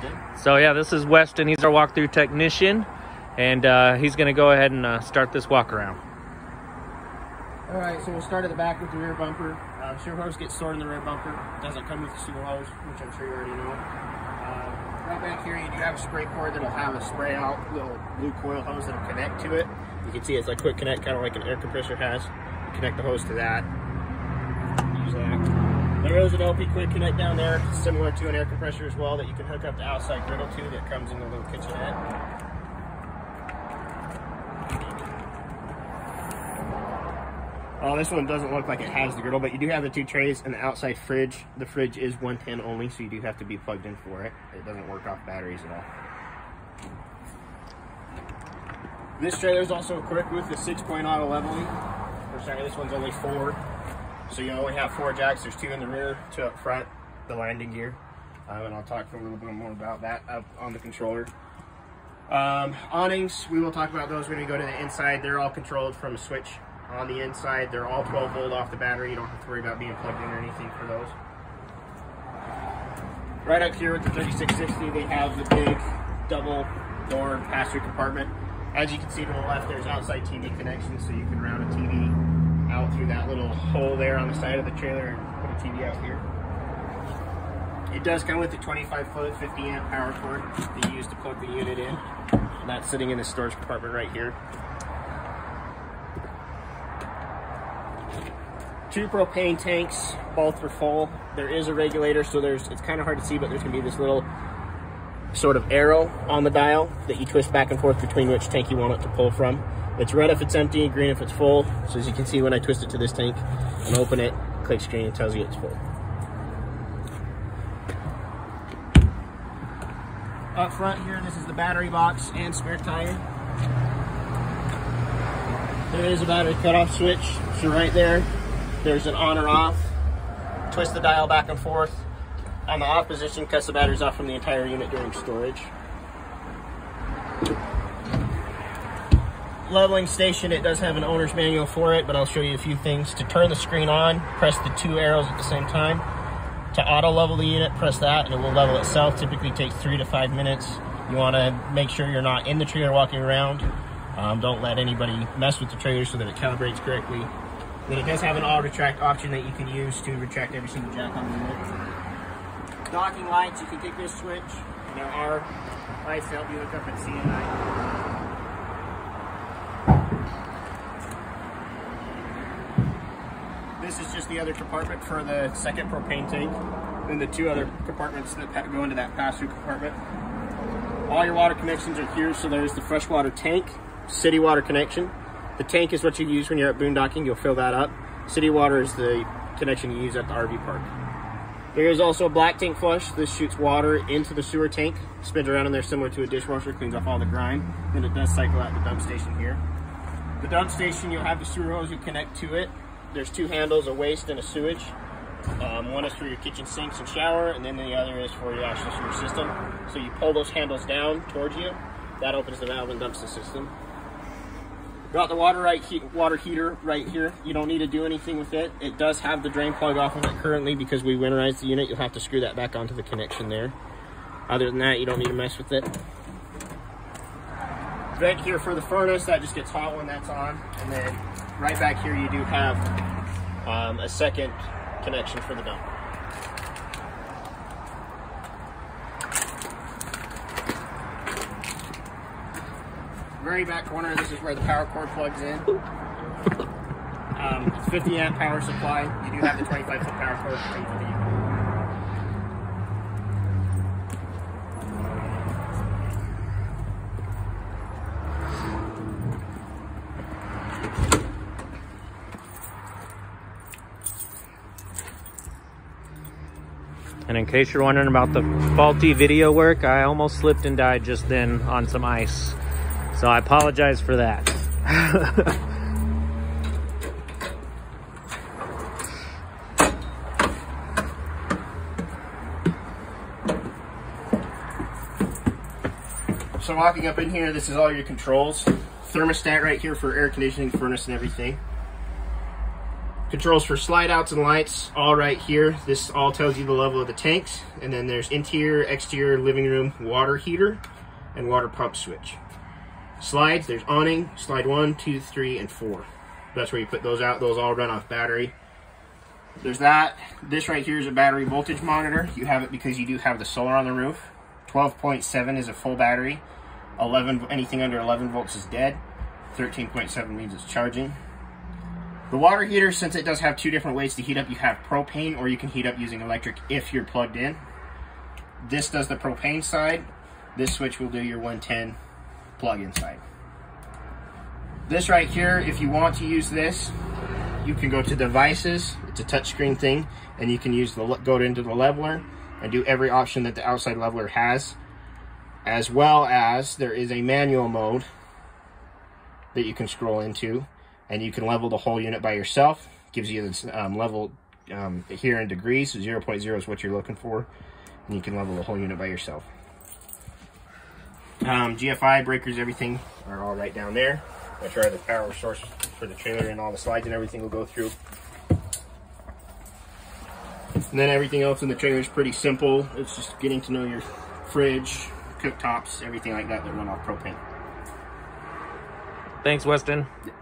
plugged in. So yeah, this is Weston. He's our walkthrough technician, and he's going to go ahead and start this walk around. All right, so we'll start at the back with the rear bumper. Sewer hose gets stored in the rear bumper. It doesn't come with the sewer hose, which I'm sure you already know. Right back here, you do have a spray cord that'll have a spray out little blue coil hose that'll connect to it. You can see it's like quick connect, kind of like an air compressor has. You connect the hose to that. Use that. There is an LP quick connect down there, similar to an air compressor as well, that you can hook up the outside griddle to that comes in the little kitchenette. Oh, this one doesn't look like it has the griddle, but you do have the two trays and the outside fridge. The fridge is 110 only, so you do have to be plugged in for it. It doesn't work off batteries at all. This trailer is also equipped with the 6-point auto leveling. Or sorry, this one's only 4. So you only have 4 jacks. There's 2 in the rear, 2 up front, the landing gear. And I'll talk a little bit more about that up on the controller. Awnings, we will talk about those when we go to the inside. They're all controlled from a switch on the inside. They're all 12 volt off the battery. You don't have to worry about being plugged in or anything for those. Right up here with the 3660, they have the big double door pass-through compartment. As you can see to the left, there's outside TV connections, so you can route a TV out through that little hole there on the side of the trailer and put a TV out here. It does come with a 25-foot, 50-amp power cord that you use to plug the unit in. And that's sitting in the storage compartment right here. 2 propane tanks, both are full. There is a regulator, so it's kind of hard to see, but there's gonna be this little sort of arrow on the dial that you twist back and forth between which tank you want it to pull from. It's red if it's empty, green if it's full. So as you can see, when I twist it to this tank and open it, clicks green and tells you it's full. Up front here, this is the battery box and spare tire. There is a battery cutoff switch, so right there, there's an on or off. Twist the dial back and forth. On the off position, cuts the batteries off from the entire unit during storage. Leveling station, it does have an owner's manual for it, but I'll show you a few things. To turn the screen on, press the 2 arrows at the same time. To auto level the unit, press that and it will level itself. Typically takes 3 to 5 minutes. You want to make sure you're not in the trailer walking around. Don't let anybody mess with the trailer so that it calibrates correctly. Then it does have an auto retract option that you can use to retract every single jack on the unit. Docking lights, you can take this switch. There are lights to help you look up and see at night. This is just the other compartment for the second propane tank. Then the 2 other compartments that go into that pass-through compartment. All your water connections are here. So there's the freshwater tank, city water connection. The tank is what you use when you're at boondocking. You'll fill that up. City water is the connection you use at the RV park. There is also a black tank flush. This shoots water into the sewer tank, spins around in there similar to a dishwasher, cleans off all the grime. Then it does cycle out the dump station here. The dump station, you'll have the sewer hose you connect to it. There's 2 handles, a waste and a sewage. One is for your kitchen sinks and shower, and then the other is for your actual sewer system. So you pull those handles down towards you. That opens the valve and dumps the system. Got the water heater right here. You don't need to do anything with it. It does have the drain plug off of it currently because we winterized the unit. You'll have to screw that back onto the connection there. Other than that, you don't need to mess with it. Vent here for the furnace, that just gets hot when that's on. And then right back here, you do have a second connection for the dump. Very back corner, this is where the power cord plugs in. It's 50-amp power supply. You do have the 25-foot power cord for the unit. And in case you're wondering about the faulty video work, I almost slipped and died just then on some ice. So I apologize for that. So walking up in here, this is all your controls. Thermostat right here for air conditioning, furnace, and everything. Controls for slide outs and lights, all right here. This all tells you the level of the tanks. And then there's interior, exterior, living room, water heater, and water pump switch. Slides, there's awning, slide 1, 2, 3, and 4. That's where you put those out. Those all run off battery. There's that. This right here is a battery voltage monitor. You have it because you do have the solar on the roof. 12.7 is a full battery. 11, anything under 11 volts is dead. 13.7 means it's charging. The water heater, since it does have two different ways to heat up, you have propane or you can heat up using electric if you're plugged in. This does the propane side. This switch will do your 110 plug-in side. This right here, if you want to use this, you can go to devices. It's a touchscreen thing, and you can use go into the leveler and do every option that the outside leveler has, as well as there is a manual mode that you can scroll into, and you can level the whole unit by yourself. Gives you this level here in degrees, so 0.0 is what you're looking for, and you can level the whole unit by yourself. GFI breakers, everything are all right down there. That's where the power source for the trailer and all the slides and everything will go through. And then everything else in the trailer is pretty simple. It's just getting to know your fridge, cooktops, everything like that that run off propane. Thanks, Weston. Yeah.